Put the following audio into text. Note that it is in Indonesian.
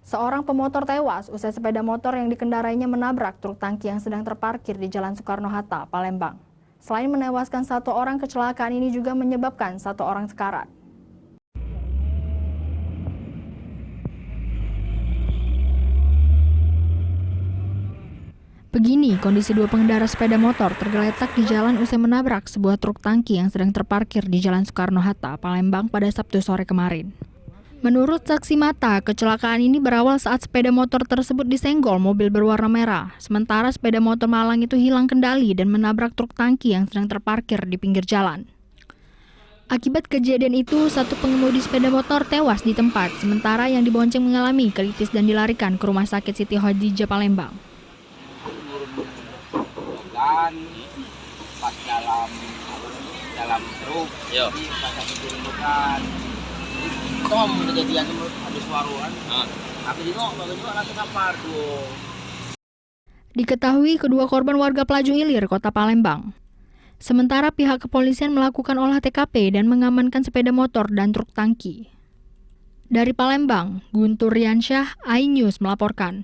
Seorang pemotor tewas usai sepeda motor yang dikendarainya menabrak truk tangki yang sedang terparkir di Jalan Soekarno-Hatta, Palembang. Selain menewaskan satu orang, kecelakaan ini juga menyebabkan satu orang sekarat. Begini kondisi dua pengendara sepeda motor tergeletak di jalan usai menabrak sebuah truk tangki yang sedang terparkir di Jalan Soekarno-Hatta, Palembang pada Sabtu sore kemarin. Menurut saksi mata, kecelakaan ini berawal saat sepeda motor tersebut disenggol mobil berwarna merah. Sementara sepeda motor malang itu hilang kendali dan menabrak truk tangki yang sedang terparkir di pinggir jalan. Akibat kejadian itu, satu pengemudi sepeda motor tewas di tempat, sementara yang dibonceng mengalami kritis dan dilarikan ke Rumah Sakit Siti Khadijah Palembang. Dan pas dalam truk, jadi pas turun itu kejadian habis waruan. Aku juga langsung kapar tuh. Diketahui kedua korban warga Pelaju Ilir, Kota Palembang. Sementara pihak kepolisian melakukan olah TKP dan mengamankan sepeda motor dan truk tangki. Dari Palembang, Guntur Riansyah, iNews melaporkan.